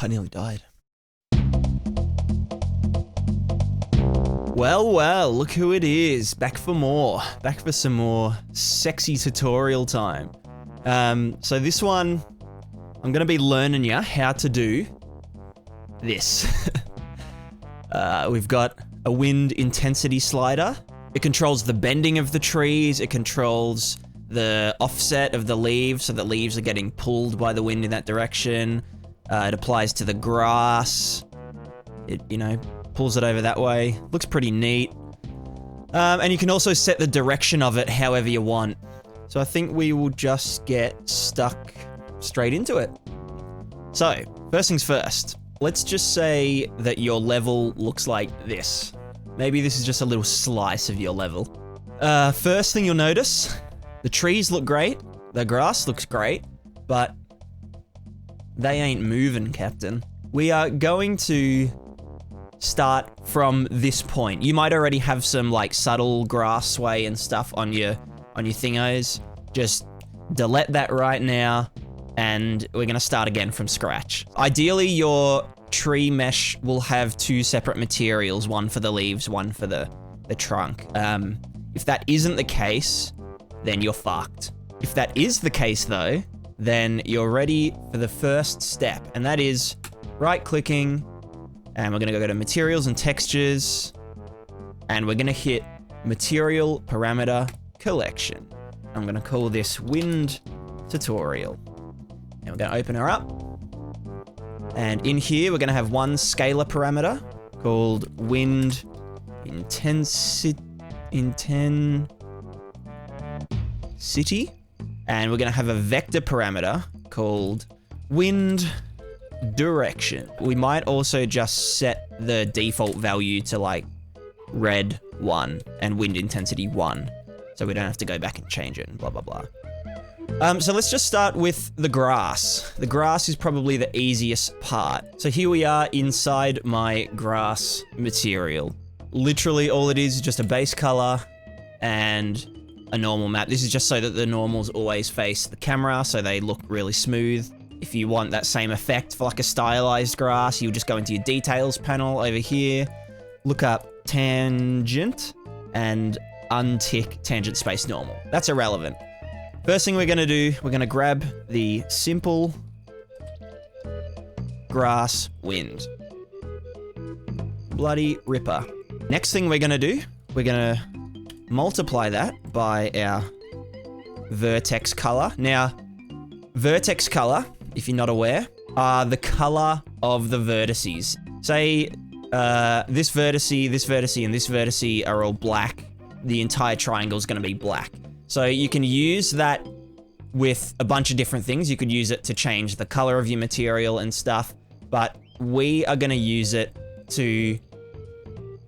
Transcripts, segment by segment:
I nearly died. Well, look who it is. Back for more. Back for some more sexy tutorial time. So this one, I'm gonna be learning you how to do this. We've got a wind intensity slider. It controls the bending of the trees. It controls the offset of the leaves, so the leaves are getting pulled by the wind in that direction. It applies to the grass. It, pulls it over that way. Looks pretty neat. And you can also set the direction of it however you want. So I think we will just get stuck straight into it. So, first things first. Let's just say that your level looks like this. Maybe this is just a little slice of your level. First thing you'll notice, the trees look great, the grass looks great, but they ain't moving, Captain. We are going to start from this point. You might already have some like subtle grass sway and stuff on your thingos. Just delete that right now, and we're gonna start again from scratch. Ideally, your tree mesh will have two separate materials, one for the leaves, one for the trunk. If that isn't the case, then you're fucked. If that is the case though, then you're ready for the first step, and that is right-clicking, and we're gonna go to Materials and Textures, and we're gonna hit Material Parameter Collection. I'm gonna call this Wind Tutorial. And we're gonna open her up. And in here, we're gonna have one scalar parameter called Wind Intensity. And we're gonna have a vector parameter called Wind Direction. We might also just set the default value to like red 1 and wind intensity 1. So we don't have to go back and change it and blah, blah, blah. So let's just start with the grass. The grass is probably the easiest part. So here we are inside my grass material. Literally all it is just a base color and a normal map. This is just so that the normals always face the camera, so they look really smooth. If you want that same effect for like a stylized grass, you just go into your details panel over here, look up tangent, and untick tangent space normal. That's irrelevant. First thing we're gonna do, we're gonna grab the simple grass wind. Bloody ripper. Next thing we're gonna do, we're gonna multiply that by our Vertex Color. Now, Vertex Color, if you're not aware, are the color of the vertices. Say this vertice, and this vertice are all black. The entire triangle is going to be black. So you can use that with a bunch of different things. You could use it to change the color of your material and stuff, but we are going to use it to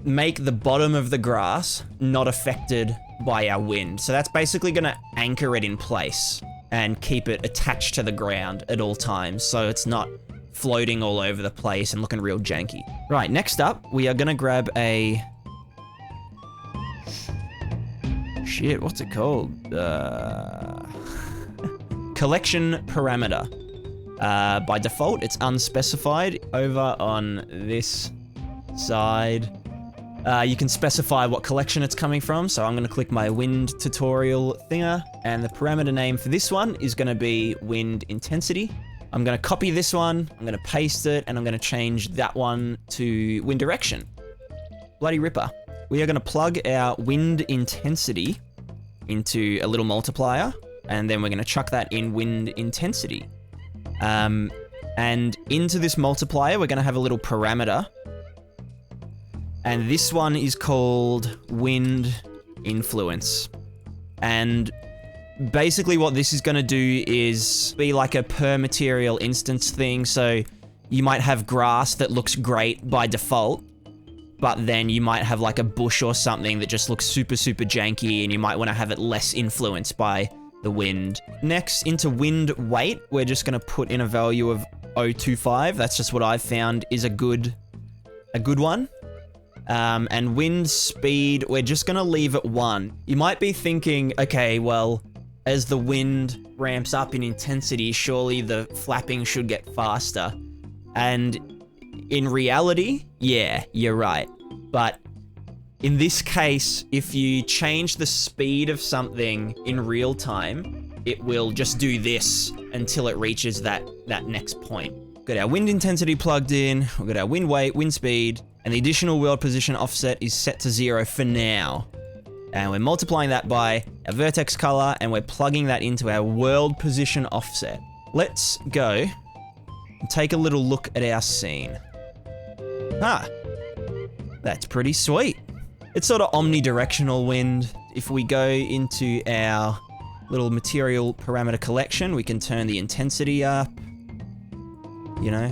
make the bottom of the grass not affected by our wind. So that's basically going to anchor it in place and keep it attached to the ground at all times, so it's not floating all over the place and looking real janky. Right, next up, we are gonna grab a... Shit, what's it called? Collection parameter. By default, it's unspecified. Over on this side, you can specify what collection it's coming from, so I'm going to click my wind tutorial thinger, and the parameter name for this one is going to be wind intensity. I'm going to copy this one, I'm going to paste it, and I'm going to change that one to wind direction. Bloody ripper. We are going to plug our wind intensity into a little multiplier, and then we're going to chuck that in wind intensity. And into this multiplier, we're going to have a little parameter. And this one is called wind influence. And basically what this is going to do is be like a per material instance thing. So you might have grass that looks great by default, but then you might have like a bush or something that just looks super, super janky, and you might want to have it less influenced by the wind. Next, into wind weight, we're just going to put in a value of 0.25. That's just what I've found is a good one. And wind speed, we're just going to leave it 1. You might be thinking, okay, well, as the wind ramps up in intensity, surely the flapping should get faster. And in reality, yeah, you're right. But in this case, if you change the speed of something in real time, it will just do this until it reaches that next point. Got our wind intensity plugged in, we've got our wind weight, wind speed, and the additional world position offset is set to 0 for now. And we're multiplying that by our vertex color, and we're plugging that into our world position offset. Let's go and take a little look at our scene. That's pretty sweet. It's sort of omnidirectional wind. If we go into our little material parameter collection, we can turn the intensity up, you know,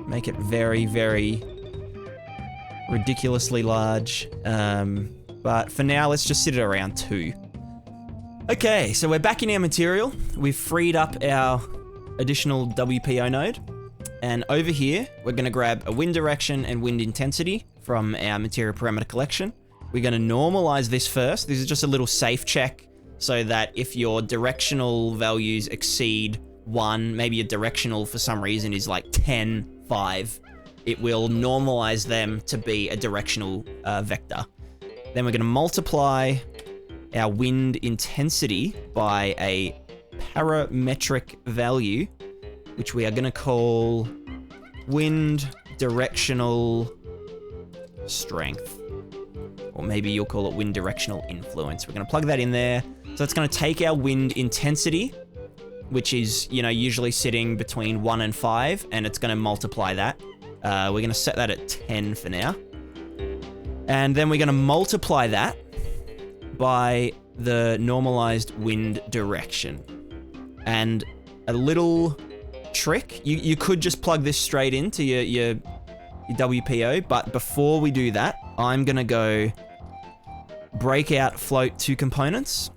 make it very, very ridiculously large. But for now, let's just sit it around 2. Okay, so we're back in our material. We've freed up our additional WPO node. And over here, we're gonna grab a wind direction and wind intensity from our material parameter collection. We're gonna normalize this first. This is just a little safe check so that if your directional values exceed 1, maybe your directional for some reason is like 10, 5, it will normalize them to be a directional vector. Then we're gonna multiply our wind intensity by a parametric value, which we are gonna call wind directional strength. Or maybe you'll call it wind directional influence. We're gonna plug that in there. So it's gonna take our wind intensity, which is, you know, usually sitting between 1 and 5, and it's gonna multiply that. We're gonna set that at 10 for now. And then we're gonna multiply that by the normalized wind direction. And a little trick, you could just plug this straight into your WPO, but before we do that, I'm gonna go break out float 2 components.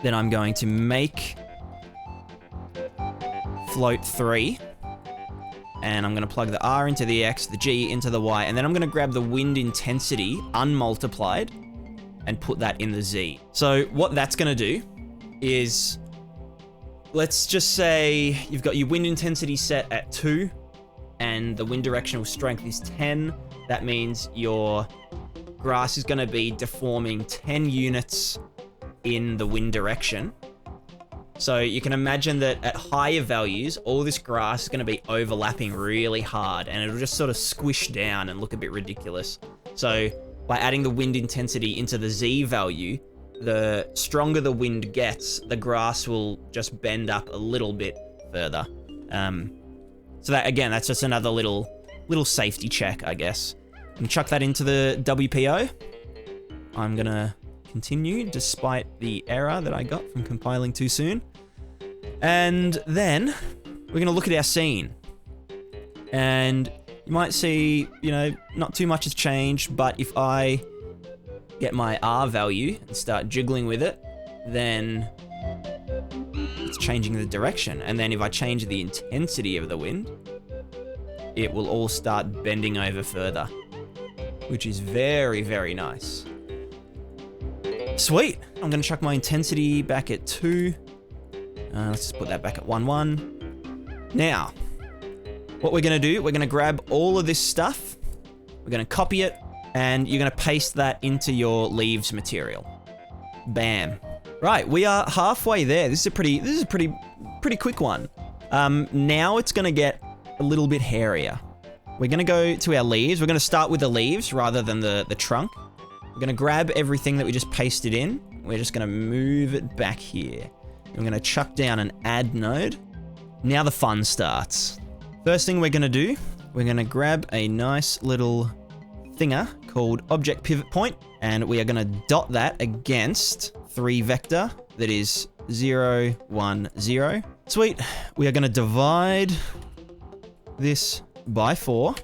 Then I'm going to make float 3. And I'm gonna plug the R into the X, the G into the Y, and then I'm gonna grab the wind intensity unmultiplied and put that in the Z. So what that's gonna do is, let's just say you've got your wind intensity set at 2 and the wind directional strength is 10. That means your grass is gonna be deforming 10 units in the wind direction. So you can imagine that at higher values, all this grass is going to be overlapping really hard and it'll just sort of squish down and look a bit ridiculous. So by adding the wind intensity into the Z value, the stronger the wind gets, the grass will just bend up a little bit further. So that, again, that's just another little safety check, I guess. And chuck that into the WPO. I'm going to continue despite the error that I got from compiling too soon. And then we're going to look at our scene. And you might see, you know, not too much has changed, but if I get my R value and start jiggling with it, then it's changing the direction. And then if I change the intensity of the wind, it will all start bending over further, which is very, very nice. Sweet. I'm going to chuck my intensity back at 2. Let's just put that back at 1.1. Now, what we're going to do, we're going to grab all of this stuff. We're going to copy it, and you're going to paste that into your leaves material. Bam. Right, we are halfway there. This is a pretty quick one. Now it's going to get a little bit hairier. We're going to go to our leaves. We're going to start with the leaves rather than the trunk. We're going to grab everything that we just pasted in. We're just going to move it back here. I'm going to chuck down an add node. Now the fun starts. First thing we're going to do, we're going to grab a nice little thinger called object pivot point, and we are going to dot that against 3 vector that is 0, 1, 0. Sweet. We are going to divide this by 4.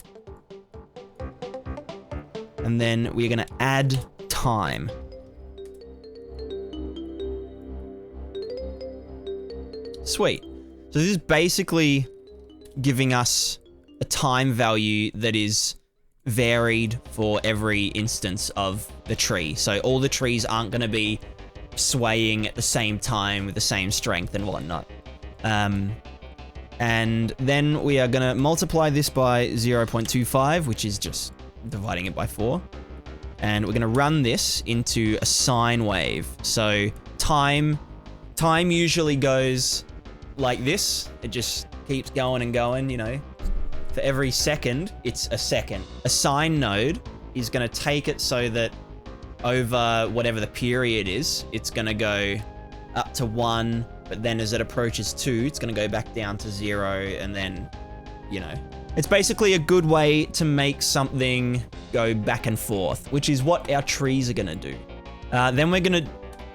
And then we're going to add time. Sweet. So this is basically giving us a time value that is varied for every instance of the tree. So all the trees aren't going to be swaying at the same time with the same strength and whatnot. And then we are going to multiply this by 0.25, which is just dividing it by 4. And we're going to run this into a sine wave. So time usually goes like this. It just keeps going and going, you know. For every second, it's a second. A sine node is going to take it so that over whatever the period is, it's going to go up to 1, but then as it approaches 2, it's going to go back down to 0, and then, you know. It's basically a good way to make something go back and forth, which is what our trees are going to do. Then we're going to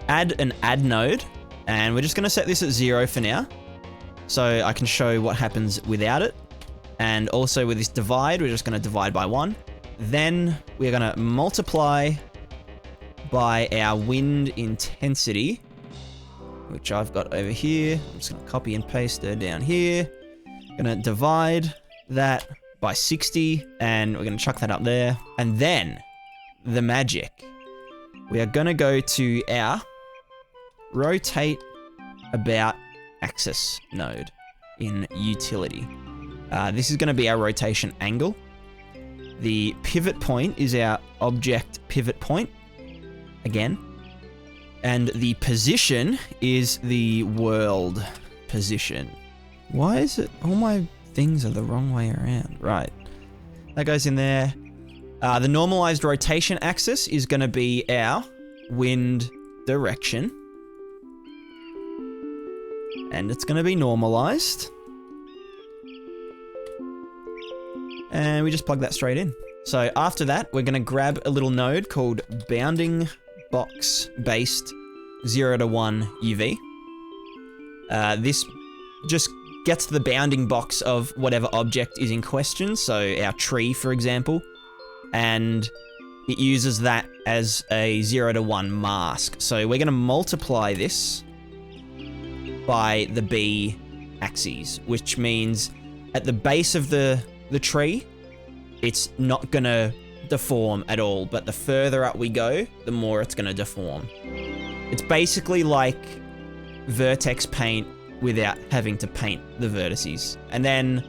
add an add node, and we're just going to set this at 0 for now, so I can show what happens without it. And also with this divide, we're just going to divide by 1. Then we're going to multiply by our wind intensity, which I've got over here. I'm just going to copy and paste her down here. Going to divide that by 60, and we're going to chuck that up there. And then the magic. We are going to go to our rotate about axis node in utility. This is going to be our rotation angle. The pivot point is our object pivot point again. And the position is the world position. Why is it all my things are the wrong way around? Right. That goes in there. The normalized rotation axis is going to be our wind direction. And it's going to be normalized. And we just plug that straight in. So after that, we're going to grab a little node called BoundingBoxUV based 0 to 1 UV. This just gets the bounding box of whatever object is in question. So our tree, for example, and it uses that as a 0 to 1 mask. So we're going to multiply this by the B axes, which means at the base of the tree, it's not going to deform at all, but the further up we go, the more it's going to deform. It's basically like vertex paint without having to paint the vertices. And then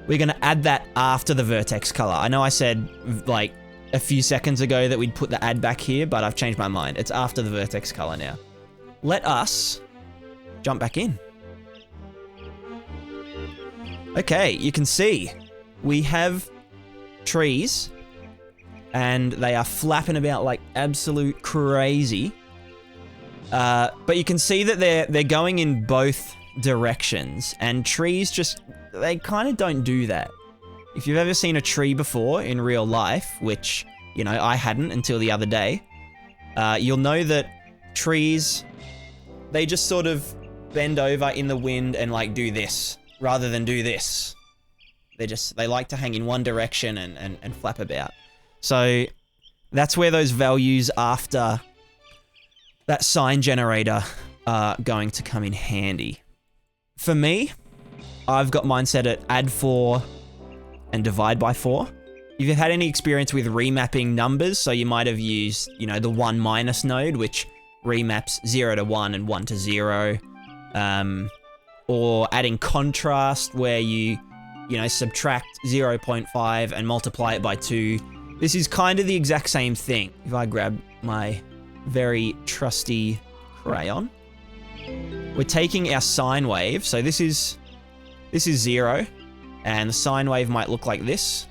we're going to add that after the vertex color. I know I said like a few seconds ago that we'd put the add back here, but I've changed my mind. It's after the vertex color now. Let us jump back in. Okay, you can see we have trees and they are flapping about like absolute crazy. But you can see that they're going in both directions, and trees just, they kind of don't do that. If you've ever seen a tree before in real life, which, you know, I hadn't until the other day, you'll know that trees, they just sort of bend over in the wind and like do this rather than do this. They like to hang in one direction and flap about. So that's where those values after that sine generator are going to come in handy. For me, I've got mine set at add 4 and divide by 4. If you've had any experience with remapping numbers, so you might have used, you know, the 1 minus node, which remaps 0 to 1 and 1 to 0. Or adding contrast, where you know, subtract 0.5 and multiply it by 2. This is kind of the exact same thing. If I grab my very trusty crayon, we're taking our sine wave. So this is 0, and the sine wave might look like this,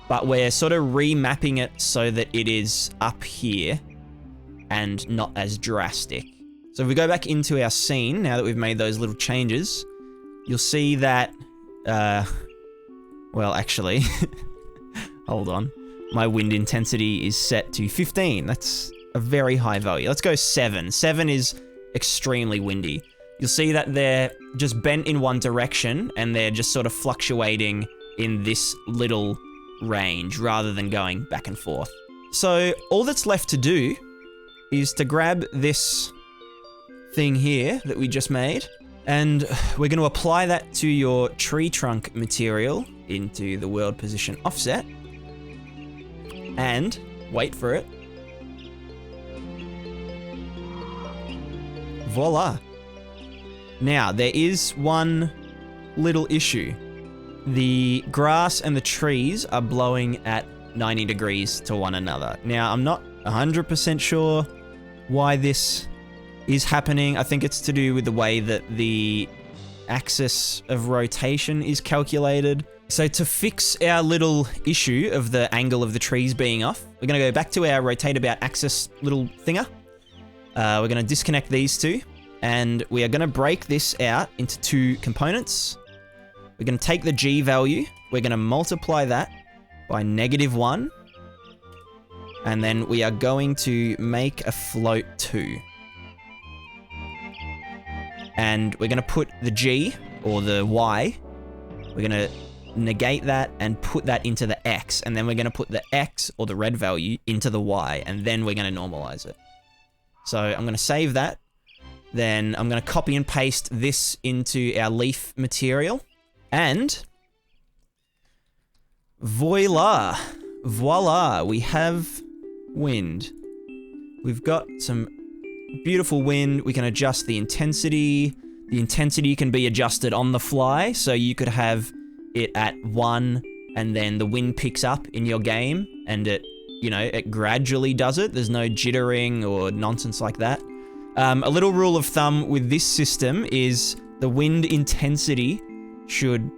but we're sort of remapping it so that it is up here and not as drastic. So if we go back into our scene, now that we've made those little changes, you'll see that, well, actually, hold on. My wind intensity is set to 15. That's a very high value. Let's go 7. 7 is extremely windy. You'll see that they're just bent in one direction, and they're just sort of fluctuating in this little range rather than going back and forth. So all that's left to do is to grab this thing here that we just made, and we're going to apply that to your tree trunk material into the world position offset, and wait for it. Voila. Now, there is one little issue. The grass and the trees are blowing at 90 degrees to one another. Now, I'm not 100% sure why this is happening. I think it's to do with the way that the axis of rotation is calculated. So to fix our little issue of the angle of the trees being off, we're going to go back to our rotate about axis little thinger. We're going to disconnect these two, and we are going to break this out into two components. We're going to take the G value, we're going to multiply that by -1, and then we are going to make a float 2. And we're going to put the G, or the Y, we're going to negate that and put that into the X, and then we're going to put the X, or the red value, into the Y, and then we're going to normalize it. So I'm going to save that, then I'm going to copy and paste this into our leaf material, and voila, we have wind. We've got some beautiful wind. We can adjust the intensity. The intensity can be adjusted on the fly, so you could have it at 1, and then the wind picks up in your game, and it, you know, it gradually does it. There's no jittering or nonsense like that. A little rule of thumb with this system is the wind intensity should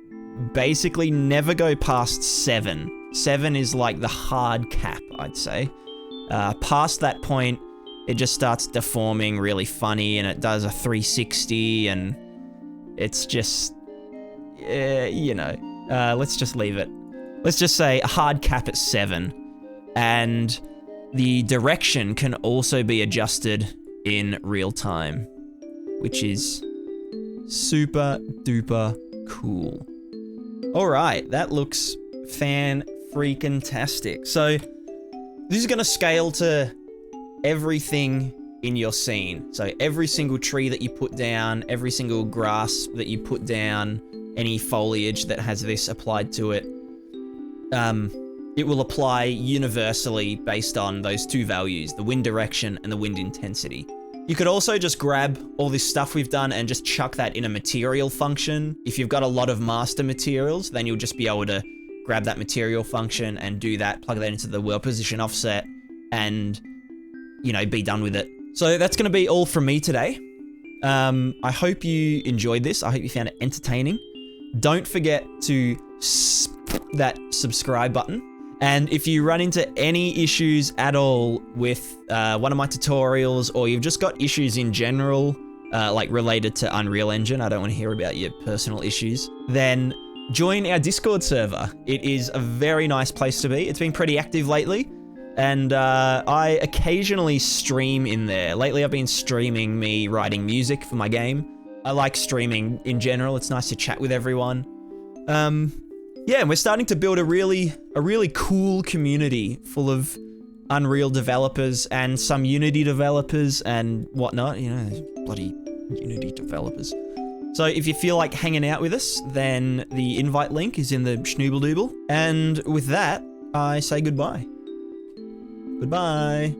basically never go past 7. 7 is like the hard cap, I'd say. Past that point, it just starts deforming really funny, and it does a 360, and it's just, you know, let's just leave it. Let's just say a hard cap at 7, and the direction can also be adjusted in real time, which is super duper cool. All right, that looks fan-freaking-tastic. So this is gonna scale to everything in your scene. So every single tree that you put down, every single grass that you put down, any foliage that has this applied to it, it will apply universally based on those two values, the wind direction and the wind intensity. You could also just grab all this stuff we've done and just chuck that in a material function. If you've got a lot of master materials, then you'll just be able to grab that material function and do that, plug that into the world position offset, and, you know, be done with it. So that's going to be all from me today. I hope you enjoyed this. I hope you found it entertaining. Don't forget to that subscribe button. And if you run into any issues at all with one of my tutorials, or you've just got issues in general, like related to Unreal Engine, I don't want to hear about your personal issues, then join our Discord server. It is a very nice place to be. It's been pretty active lately, and I occasionally stream in there. Lately I've been streaming me writing music for my game. I like streaming in general. It's nice to chat with everyone. Yeah, and we're starting to build a really cool community full of Unreal developers and some Unity developers and whatnot. You know, bloody Unity developers. So if you feel like hanging out with us, then the invite link is in the schnoobledoodle. And with that, I say goodbye. Goodbye.